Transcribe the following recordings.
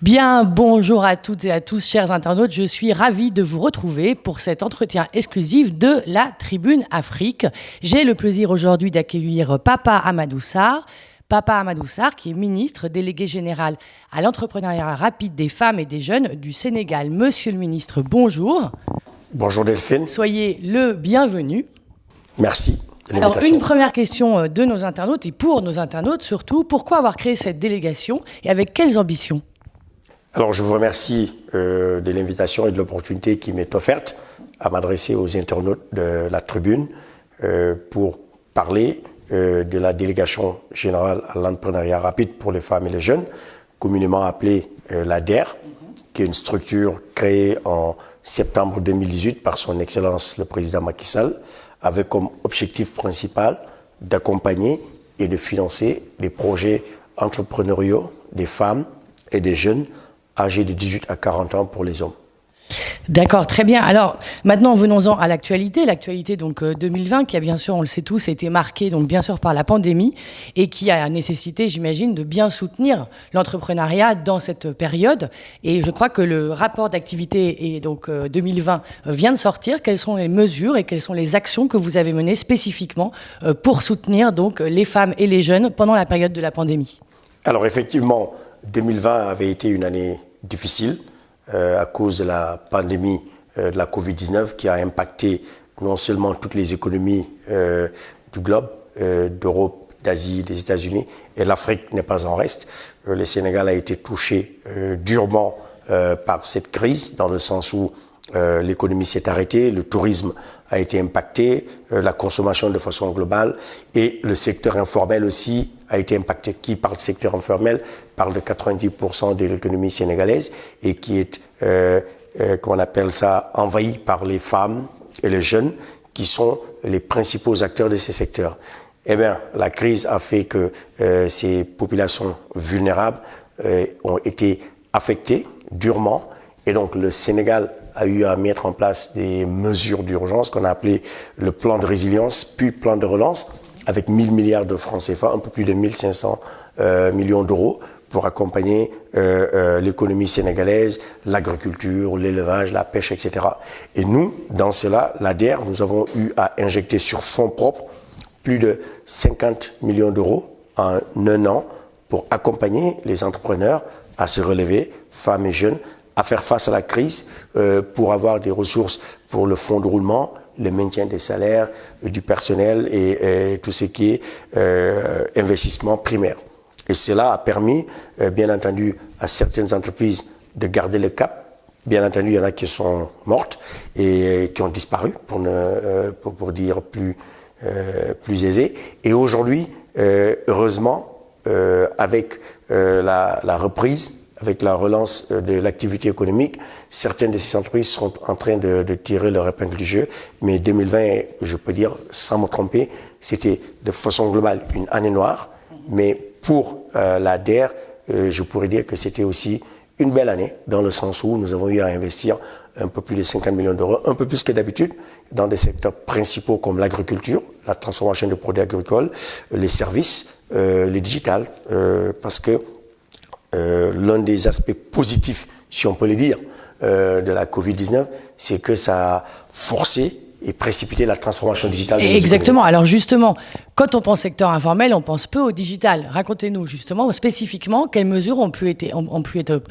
Bien, bonjour à toutes et à tous, chers internautes. Je suis ravie de vous retrouver pour cet entretien exclusif de la Tribune Afrique. J'ai le plaisir aujourd'hui d'accueillir Papa Amadou Sarr. Papa Amadou Sarr, qui est ministre délégué général à l'entrepreneuriat rapide des femmes et des jeunes du Sénégal. Monsieur le ministre, bonjour. Bonjour Delphine. Soyez le bienvenu. Merci. Alors, une première question de nos internautes et pour nos internautes surtout, pourquoi avoir créé cette délégation et avec quelles ambitions ? Alors, je vous remercie de l'invitation et de l'opportunité qui m'est offerte à m'adresser aux internautes de la Tribune pour parler de la délégation générale à l'entrepreneuriat rapide pour les femmes et les jeunes, communément appelée la DER, qui est une structure créée en septembre 2018 par son Excellence le Président Macky Sall, avec comme objectif principal d'accompagner et de financer des projets entrepreneuriaux des femmes et des jeunes âgés de 18 à 40 ans pour les hommes. D'accord, très bien. Alors, maintenant, venons-en à l'actualité. L'actualité, donc, 2020, qui a bien sûr, on le sait tous, été marquée, donc, bien sûr, par la pandémie et qui a nécessité, j'imagine, de bien soutenir l'entrepreneuriat dans cette période. Et je crois que le rapport d'activité et donc 2020 vient de sortir. Quelles sont les mesures et quelles sont les actions que vous avez menées spécifiquement pour soutenir, donc, les femmes et les jeunes pendant la période de la pandémie ? Alors, effectivement, 2020 avait été une année difficile à cause de la pandémie de la Covid-19 qui a impacté non seulement toutes les économies du globe, d'Europe, d'Asie, des États-Unis, et l'Afrique n'est pas en reste. Le Sénégal a été touché durement par cette crise, dans le sens où l'économie s'est arrêtée, le tourisme a été impacté, la consommation de façon globale, et le secteur informel aussi a été impacté. Qui parle de secteur informel parle de 90% de l'économie sénégalaise et qui est, comment on appelle ça, envahi par les femmes et les jeunes qui sont les principaux acteurs de ces secteurs. Eh bien, la crise a fait que ces populations vulnérables ont été affectées durement et donc le Sénégal a eu à mettre en place des mesures d'urgence qu'on a appelé le plan de résilience, puis plan de relance, avec 1000 milliards de francs CFA, un peu plus de 1500 millions d'euros pour accompagner l'économie sénégalaise, l'agriculture, l'élevage, la pêche, etc. Et nous, dans cela, l'ADER, nous avons eu à injecter sur fonds propres plus de 50 millions d'euros en un an pour accompagner les entrepreneurs à se relever, femmes et jeunes, à faire face à la crise pour avoir des ressources pour le fonds de roulement, le maintien des salaires, du personnel et tout ce qui est investissement primaire. Et cela a permis, bien entendu, à certaines entreprises de garder le cap. Bien entendu, il y en a qui sont mortes et qui ont disparu, pour dire plus aisé. Et aujourd'hui, heureusement, avec la reprise, avec la relance de l'activité économique, certaines de ces entreprises sont en train de tirer leur épingle du jeu. Mais 2020, je peux dire, sans me tromper, c'était de façon globale une année noire. Mais pour la DER, je pourrais dire que c'était aussi une belle année, dans le sens où nous avons eu à investir un peu plus de 50 millions d'euros, un peu plus que d'habitude, dans des secteurs principaux comme l'agriculture, la transformation de produits agricoles, les services, les digitales, parce que l'un des aspects positifs, si on peut le dire, de la Covid-19, c'est que ça a forcé et précipité la transformation digitale. Exactement. Alors justement, quand on pense secteur informel, on pense peu au digital. Racontez-nous justement, spécifiquement, quelles mesures ont pu être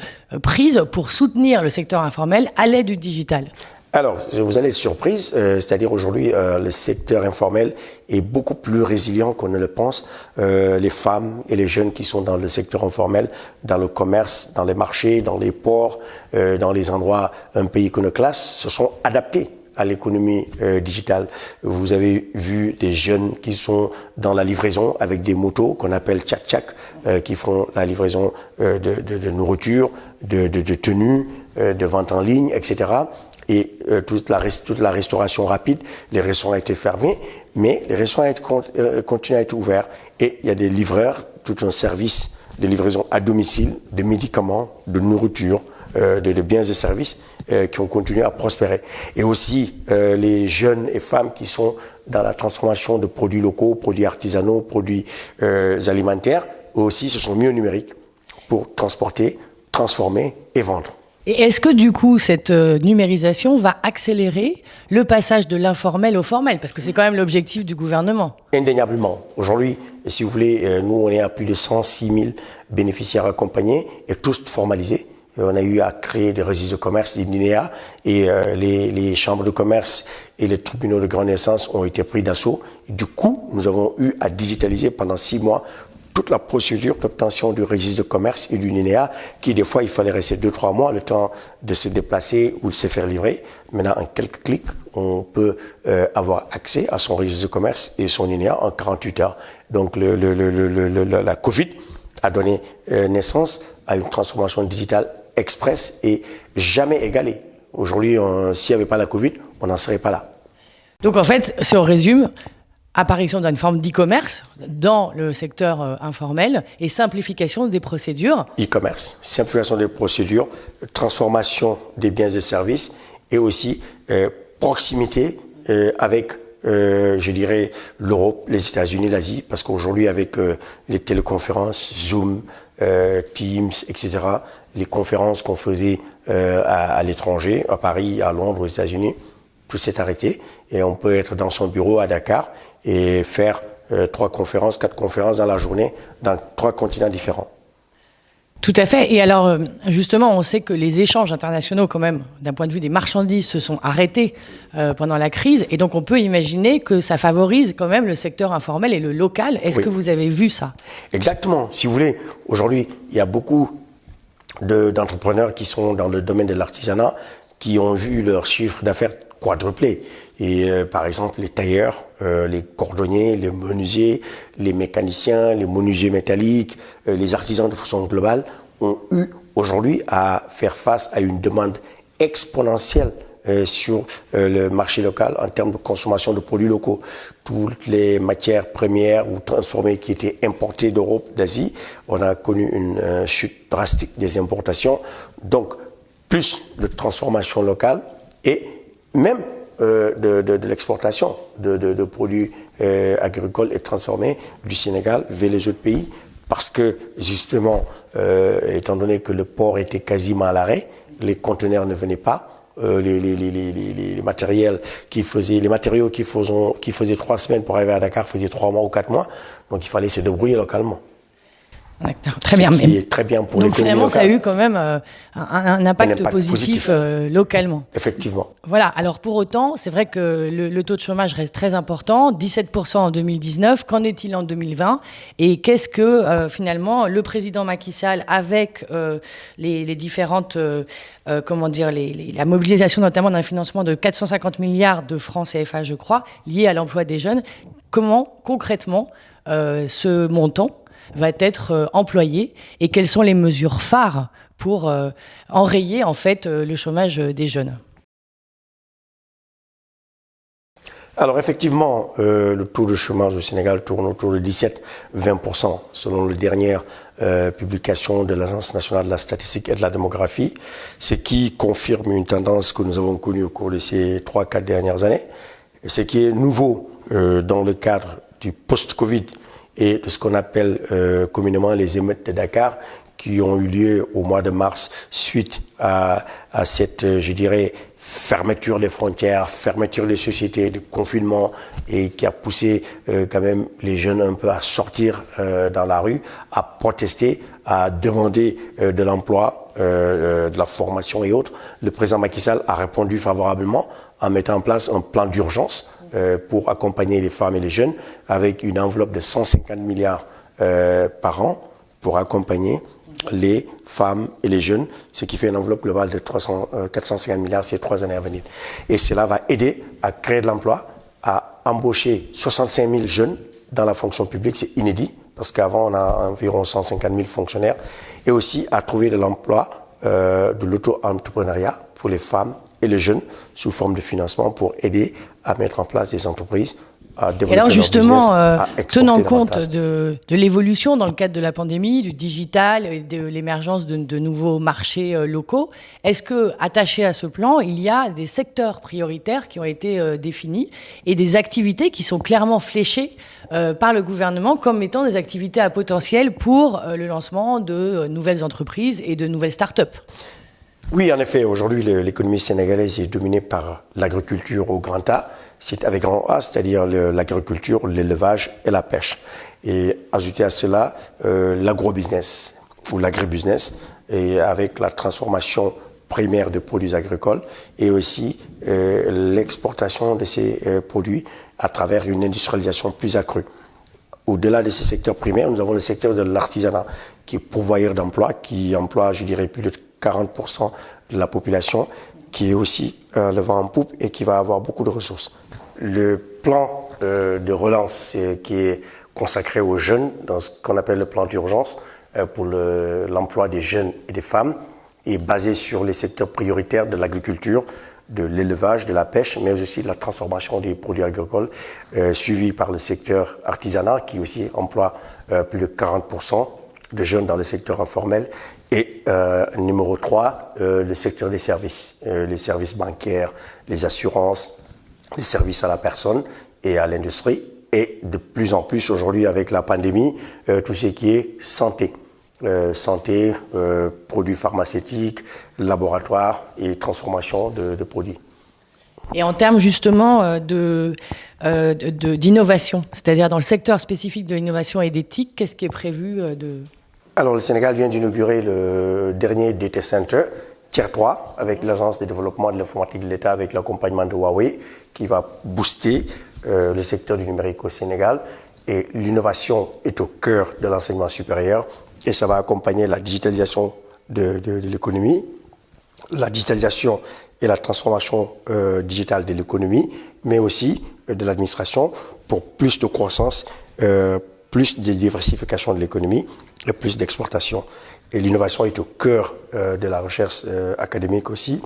prises pour soutenir le secteur informel à l'aide du digital ? Alors, vous allez être surprise, c'est-à-dire aujourd'hui, le secteur informel est beaucoup plus résilient qu'on ne le pense. Les femmes et les jeunes qui sont dans le secteur informel, dans le commerce, dans les marchés, dans les ports, dans les endroits un peu iconoclastes, se sont adaptés à l'économie digitale. Vous avez vu des jeunes qui sont dans la livraison avec des motos qu'on appelle tchak-tchak, qui font la livraison de nourriture, de tenues, de vente en ligne, etc. Et toute la restauration rapide, les restaurants ont été fermés, mais les restaurants continuent à être ouverts. Et il y a des livreurs, tout un service de livraison à domicile, de médicaments, de nourriture, de biens et services qui ont continué à prospérer. Et aussi les jeunes et femmes qui sont dans la transformation de produits locaux, produits artisanaux, produits alimentaires, aussi se sont mis au numérique pour transporter, transformer et vendre. Et est-ce que du coup, cette numérisation va accélérer le passage de l'informel au formel? Parce que c'est quand même l'objectif du gouvernement. Indéniablement. Aujourd'hui, si vous voulez, nous, on est à plus de 106 000 bénéficiaires accompagnés et tous formalisés. On a eu à créer des registres de commerce, des NINEA, et les chambres de commerce et les tribunaux de grande instance ont été pris d'assaut. Du coup, nous avons eu à digitaliser pendant 6 mois toute la procédure d'obtention du registre de commerce et du NINEA, qui des fois, il fallait rester 2-3 mois, le temps de se déplacer ou de se faire livrer. Maintenant, en quelques clics, on peut avoir accès à son registre de commerce et son NINEA en 48 heures. Donc, la Covid a donné naissance à une transformation digitale express et jamais égalée. Aujourd'hui, s'il n'y avait pas la Covid, on n'en serait pas là. Donc en fait, si on résume, apparition d'une forme d'e-commerce dans le secteur informel et simplification des procédures. E-commerce, simplification des procédures, transformation des biens et services et aussi proximité avec, je dirais, l'Europe, les États-Unis, l'Asie, parce qu'aujourd'hui, avec les téléconférences, Zoom, Teams, etc., les conférences qu'on faisait à l'étranger, à Paris, à Londres, aux États-Unis, tout s'est arrêté et on peut être dans son bureau à Dakar et faire 3 conférences, 4 conférences dans la journée dans 3 continents différents. Tout à fait. Et alors, justement, on sait que les échanges internationaux, quand même, d'un point de vue des marchandises, se sont arrêtés pendant la crise. Et donc, on peut imaginer que ça favorise quand même le secteur informel et le local. Est-ce que vous avez vu ça? Exactement. Si vous voulez, aujourd'hui, il y a beaucoup d'entrepreneurs qui sont dans le domaine de l'artisanat qui ont vu leur chiffre d'affaires quadruplé. Et par exemple, les tailleurs, les cordonniers, les menuisiers, les mécaniciens, les menuisiers métalliques, les artisans de façon globale ont eu aujourd'hui à faire face à une demande exponentielle sur le marché local en termes de consommation de produits locaux. Toutes les matières premières ou transformées qui étaient importées d'Europe, d'Asie, on a connu une chute drastique des importations. Donc, plus de transformation locale et même de l'exportation de produits agricoles et transformés du Sénégal vers les autres pays parce que justement, étant donné que le port était quasiment à l'arrêt, les conteneurs ne venaient pas, les matériaux qui faisaient 3 semaines pour arriver à Dakar faisaient 3 mois ou 4 mois, donc il fallait se débrouiller localement. Très bien. Ce qui est très bien pour donc finalement, locale. Ça a eu quand même un impact positif localement. Effectivement. Voilà. Alors pour autant, c'est vrai que le taux de chômage reste très important, 17% en 2019. Qu'en est-il en 2020? Et qu'est-ce que finalement le président Macky Sall, avec les différentes, la mobilisation notamment d'un financement de 450 milliards de francs CFA, je crois, lié à l'emploi des jeunes, comment concrètement ce montant va être employé et quelles sont les mesures phares pour enrayer en fait le chômage des jeunes? Alors effectivement, le taux de chômage au Sénégal tourne autour de 17-20% selon les dernières publications de l'Agence nationale de la statistique et de la démographie, ce qui confirme une tendance que nous avons connue au cours de ces 3-4 dernières années. Et ce qui est nouveau dans le cadre du post-Covid et de ce qu'on appelle communément les émeutes de Dakar qui ont eu lieu au mois de mars suite à cette, je dirais, fermeture des frontières, fermeture des sociétés, de confinement et qui a poussé quand même les jeunes un peu à sortir dans la rue, à protester, à demander de l'emploi, de la formation et autres. Le président Macky Sall a répondu favorablement en mettant en place un plan d'urgence pour accompagner les femmes et les jeunes avec une enveloppe de 150 milliards par an pour accompagner les femmes et les jeunes, ce qui fait une enveloppe globale de 450 milliards ces 3 années à venir. Et cela va aider à créer de l'emploi, à embaucher 65 000 jeunes dans la fonction publique, c'est inédit, parce qu'avant on a environ 150 000 fonctionnaires, et aussi à trouver de l'emploi, de l'auto-entrepreneuriat pour les femmes et les jeunes sous forme de financement pour aider à mettre en place des entreprises à développer Et alors justement, leur business, tenant compte davantage. de l'évolution dans le cadre de la pandémie, du digital et de l'émergence de nouveaux marchés locaux, est-ce que, attaché à ce plan, il y a des secteurs prioritaires qui ont été définis et des activités qui sont clairement fléchées par le gouvernement comme étant des activités à potentiel pour le lancement de nouvelles entreprises et de nouvelles start-up? Oui, en effet, aujourd'hui, l'économie sénégalaise est dominée par l'agriculture au grand A, avec grand A, c'est-à-dire l'agriculture, l'élevage et la pêche. Et ajouter à cela l'agrobusiness ou l'agribusiness, et avec la transformation primaire de produits agricoles et aussi l'exportation de ces produits à travers une industrialisation plus accrue. Au-delà de ces secteurs primaires, nous avons le secteur de l'artisanat qui est pourvoyeur d'emplois, qui emploie, je dirais, plus de 40% de la population, qui est aussi le vent en poupe et qui va avoir beaucoup de ressources. Le plan de relance qui est consacré aux jeunes, dans ce qu'on appelle le plan d'urgence pour l'emploi des jeunes et des femmes, est basé sur les secteurs prioritaires de l'agriculture, de l'élevage, de la pêche, mais aussi de la transformation des produits agricoles, suivi par le secteur artisanat qui aussi emploie plus de 40% de jeunes dans le secteur informel. Et numéro 3, le secteur des services, les services bancaires, les assurances, les services à la personne et à l'industrie. Et de plus en plus aujourd'hui avec la pandémie, tout ce qui est santé. Santé, produits pharmaceutiques, laboratoires et transformation de produits. Et en termes justement d'innovation, c'est-à-dire dans le secteur spécifique de l'innovation et d'éthique, qu'est-ce qui est prévu de... Alors le Sénégal vient d'inaugurer le dernier data center, Tier 3, avec l'Agence de développement de l'informatique de l'État, avec l'accompagnement de Huawei, qui va booster le secteur du numérique au Sénégal. Et l'innovation est au cœur de l'enseignement supérieur et ça va accompagner la digitalisation de l'économie, la digitalisation et la transformation digitale de l'économie, mais aussi de l'administration pour plus de croissance, plus de diversification de l'économie et plus d'exportation. Et l'innovation est au cœur de la recherche académique aussi,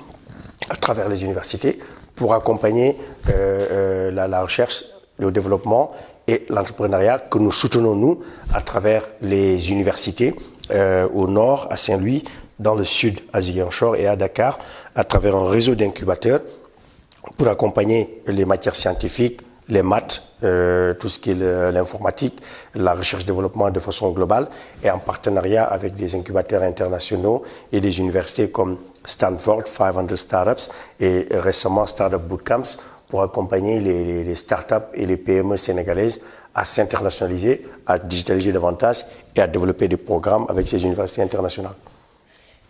à travers les universités, pour accompagner la recherche, le développement et l'entrepreneuriat que nous soutenons, nous, à travers les universités au nord, à Saint-Louis, dans le sud, à Ziguinchor et à Dakar, à travers un réseau d'incubateurs pour accompagner les matières scientifiques, les maths, tout ce qui est l'informatique, la recherche-développement de façon globale et en partenariat avec des incubateurs internationaux et des universités comme Stanford, 500 Startups et récemment Startup Bootcamps pour accompagner les startups et les PME sénégalaises à s'internationaliser, à digitaliser davantage et à développer des programmes avec ces universités internationales.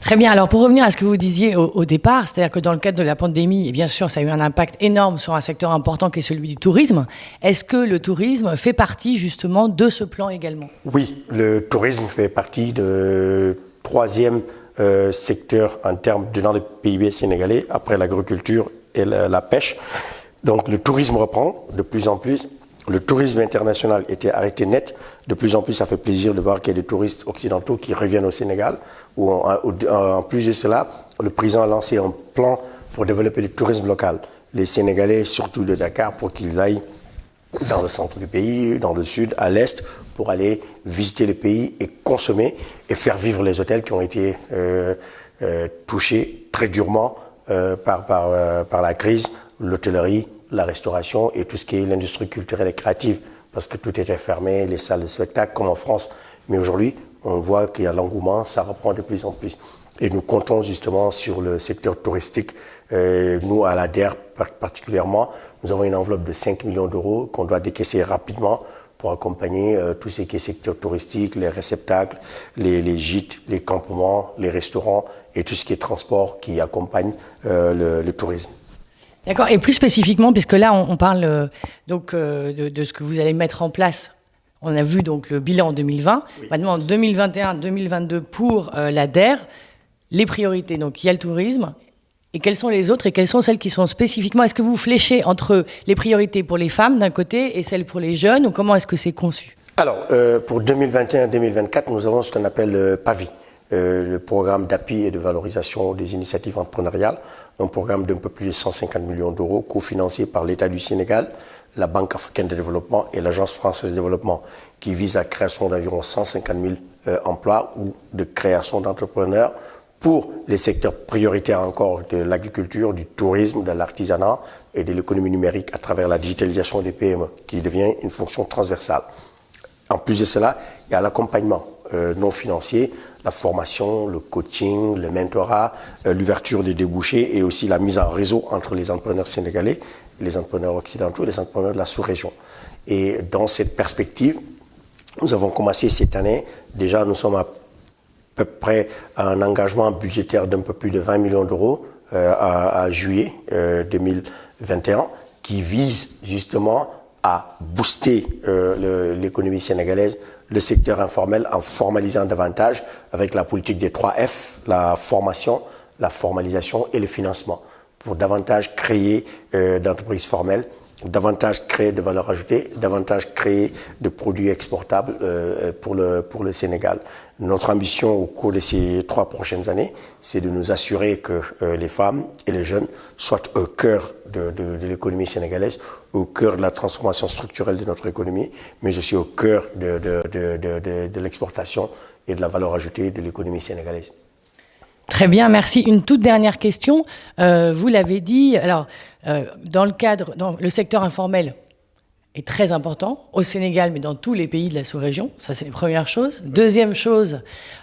Très bien. Alors, pour revenir à ce que vous disiez au départ, c'est-à-dire que dans le cadre de la pandémie, et bien sûr, ça a eu un impact énorme sur un secteur important qui est celui du tourisme. Est-ce que le tourisme fait partie, justement, de ce plan également? Oui, le tourisme fait partie du troisième secteur en termes dans le PIB sénégalais, après l'agriculture et la pêche. Donc, le tourisme reprend de plus en plus. Le tourisme international était arrêté net. De plus en plus, ça fait plaisir de voir qu'il y a des touristes occidentaux qui reviennent au Sénégal. En plus de cela, le président a lancé un plan pour développer le tourisme local. Les Sénégalais, surtout de Dakar, pour qu'ils aillent dans le centre du pays, dans le sud, à l'est, pour aller visiter le pays et consommer et faire vivre les hôtels qui ont été touchés très durement par la crise, l'hôtellerie, la restauration et tout ce qui est l'industrie culturelle et créative, parce que tout était fermé, les salles de spectacle, comme en France. Mais aujourd'hui, on voit qu'il y a l'engouement, ça reprend de plus en plus. Et nous comptons justement sur le secteur touristique. Nous, à l'ADER particulièrement, nous avons une enveloppe de 5 millions d'euros qu'on doit décaisser rapidement pour accompagner tout ce qui est secteur touristique, les réceptacles, les gîtes, les campements, les restaurants et tout ce qui est transport qui accompagne le tourisme. D'accord. Et plus spécifiquement, puisque là, on parle de ce que vous allez mettre en place. On a vu donc le bilan en 2020. Oui. Maintenant, en 2021-2022, pour l'ADER, les priorités. Donc, il y a le tourisme. Et quelles sont les autres et quelles sont celles qui sont spécifiquement... Est-ce que vous fléchez entre les priorités pour les femmes d'un côté et celles pour les jeunes, ou comment est-ce que c'est conçu? Alors, pour 2021-2024, nous avons ce qu'on appelle PAVI. Le programme d'appui et de valorisation des initiatives entrepreneuriales, un programme d'un peu plus de 150 millions d'euros cofinancé par l'État du Sénégal, la Banque africaine de développement et l'Agence française de développement, qui vise la création d'environ 150 000 emplois ou de création d'entrepreneurs pour les secteurs prioritaires encore de l'agriculture, du tourisme, de l'artisanat et de l'économie numérique à travers la digitalisation des PME, qui devient une fonction transversale. En plus de cela, il y a l'accompagnement non financier, la formation, le coaching, le mentorat, l'ouverture des débouchés et aussi la mise en réseau entre les entrepreneurs sénégalais, les entrepreneurs occidentaux et les entrepreneurs de la sous-région. Et dans cette perspective, nous avons commencé cette année, déjà nous sommes à peu près à un engagement budgétaire d'un peu plus de 20 millions d'euros à juillet 2021, qui vise justement à booster l'économie sénégalaise, le secteur informel, en formalisant davantage avec la politique des 3 F, la formation, la formalisation et le financement, pour davantage créer d'entreprises formelles, davantage créer de valeur ajoutée, davantage créer de produits exportables pour le Sénégal. Notre ambition au cours de ces 3 prochaines années, c'est de nous assurer que les femmes et les jeunes soient au cœur de l'économie sénégalaise, au cœur de la transformation structurelle de notre économie, mais aussi au cœur de l'exportation et de la valeur ajoutée de l'économie sénégalaise. Très bien, merci. Une toute dernière question. Vous l'avez dit, alors, dans le secteur informel est très important au Sénégal, mais dans tous les pays de la sous-région. Ça, c'est la première chose. Deuxième chose,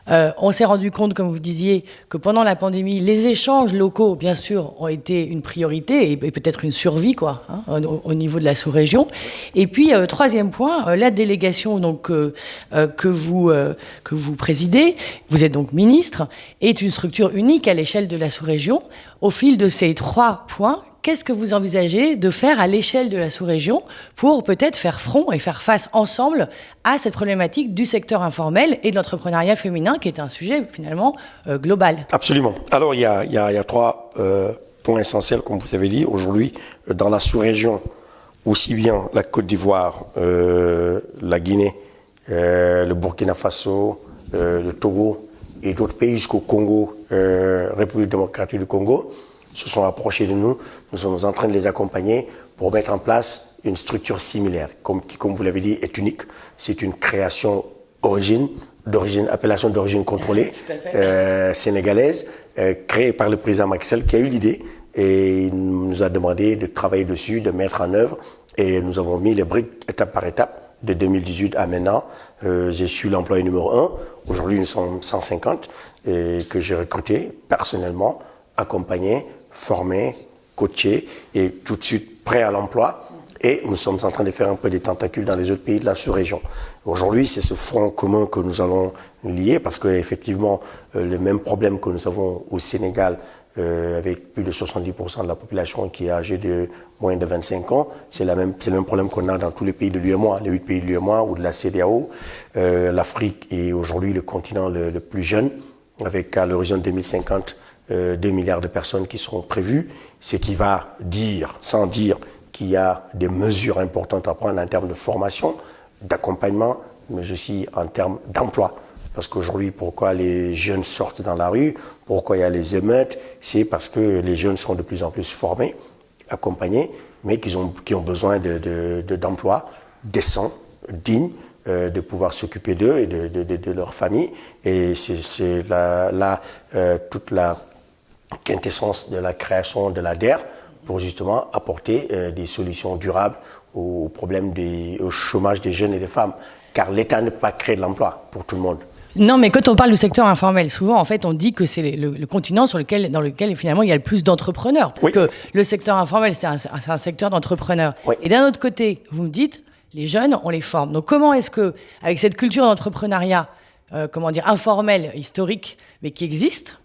on s'est rendu compte, comme vous disiez, que pendant la pandémie, les échanges locaux, bien sûr, ont été une priorité et peut-être une survie, quoi, hein, au niveau de la sous-région. Et puis, troisième point, la délégation donc, que vous présidez, vous êtes donc ministre, est une structure unique à l'échelle de la sous-région. Au fil de ces 3 points, qu'est-ce que vous envisagez de faire à l'échelle de la sous-région pour peut-être faire front et faire face ensemble à cette problématique du secteur informel et de l'entrepreneuriat féminin, qui est un sujet finalement global? Absolument. Alors il y a 3 points essentiels, comme vous avez dit. Aujourd'hui, dans la sous-région, aussi bien la Côte d'Ivoire, la Guinée, le Burkina Faso, le Togo et d'autres pays jusqu'au Congo, République démocratique du Congo, se sont approchés de nous. Nous sommes en train de les accompagner pour mettre en place une structure similaire, qui, comme vous l'avez dit, est unique. C'est une création appellation d'origine contrôlée, sénégalaise, créée par le président Macky Sall, qui a eu l'idée et il nous a demandé de travailler dessus, de mettre en œuvre. Et nous avons mis les briques étape par étape de 2018 à maintenant. Je suis l'employé numéro 1. Aujourd'hui, nous sommes 150 que j'ai recruté personnellement, accompagné, formé, coaché et tout de suite prêt à l'emploi. Et nous sommes en train de faire un peu des tentacules dans les autres pays de la sous-région. Aujourd'hui, c'est ce front commun que nous allons lier parce qu'effectivement, le même problème que nous avons au Sénégal, avec plus de 70% de la population qui est âgée de moins de 25 ans, c'est le même problème qu'on a dans tous les pays de l'UEMOA, les 8 pays de l'UEMOA ou de la CEDEAO. L'Afrique est aujourd'hui le continent le plus jeune, avec à l'horizon 2050, 2 milliards de personnes qui seront prévues, ce qui va dire, sans dire, qu'il y a des mesures importantes à prendre en termes de formation, d'accompagnement, mais aussi en termes d'emploi. Parce qu'aujourd'hui, pourquoi les jeunes sortent dans la rue, pourquoi il y a les émeutes, c'est parce que les jeunes sont de plus en plus formés, accompagnés, mais qui ont besoin d'emplois décents, dignes, de pouvoir s'occuper d'eux et de leur famille. Et c'est toute la quintessence de la création de la DER pour justement apporter des solutions durables au problème au chômage des jeunes et des femmes. Car l'État ne peut pas créer de l'emploi pour tout le monde. Non, mais quand on parle du secteur informel, souvent, en fait, on dit que c'est le continent dans lequel, finalement, il y a le plus d'entrepreneurs. Parce que le secteur informel, c'est un secteur d'entrepreneurs. Oui. Et d'un autre côté, vous me dites, les jeunes, on les forme. Donc, comment est-ce que, avec cette culture d'entrepreneuriat, informel, historique, mais qui existe,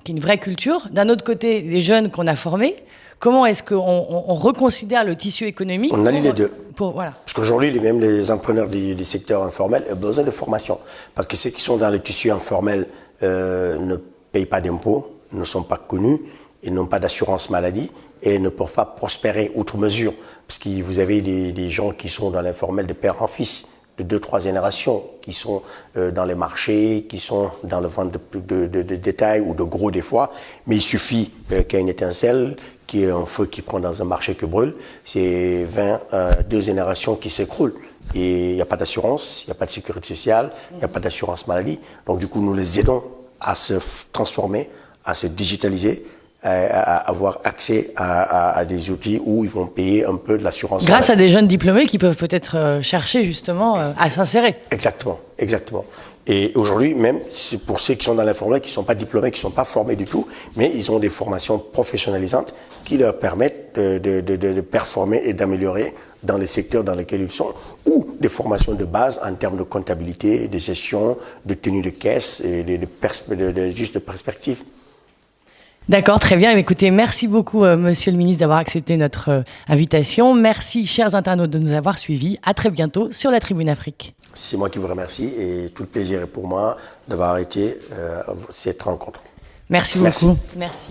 qui est une vraie culture, d'un autre côté, des jeunes qu'on a formés, comment est-ce qu'on reconsidère le tissu économique? On allie les deux. Voilà. Parce qu'aujourd'hui, même les entrepreneurs du secteur informel ont besoin de formation. Parce que ceux qui sont dans le tissu informel ne payent pas d'impôts, ne sont pas connus, ils n'ont pas d'assurance maladie et ne peuvent pas prospérer outre mesure. Parce que vous avez des gens qui sont dans l'informel de père en fils. de 2-3 générations qui sont dans les marchés, qui sont dans le vente de détail ou de gros des fois, mais il suffit qu'il y ait une étincelle, qu'il y ait un feu qui prend dans un marché qui brûle, c'est 2 générations qui s'écroulent. Et il n'y a pas d'assurance, il n'y a pas de sécurité sociale, il n'y a pas d'assurance maladie. Donc du coup, nous les aidons à se transformer, à se digitaliser, à avoir accès à des outils où ils vont payer un peu de l'assurance. Grâce à des jeunes diplômés qui peuvent peut-être chercher justement à s'insérer. Exactement, exactement. Et aujourd'hui, même pour ceux qui sont dans l'informel, qui ne sont pas diplômés, qui ne sont pas formés du tout, mais ils ont des formations professionnalisantes qui leur permettent de performer et d'améliorer dans les secteurs dans lesquels ils sont, ou des formations de base en termes de comptabilité, de gestion, de tenue de caisse, et juste de perspective. D'accord, très bien. Écoutez, merci beaucoup, Monsieur le ministre, d'avoir accepté notre invitation. Merci, chers internautes, de nous avoir suivis. À très bientôt sur la Tribune Afrique. C'est moi qui vous remercie et tout le plaisir est pour moi d'avoir été cette rencontre. Merci beaucoup. Merci.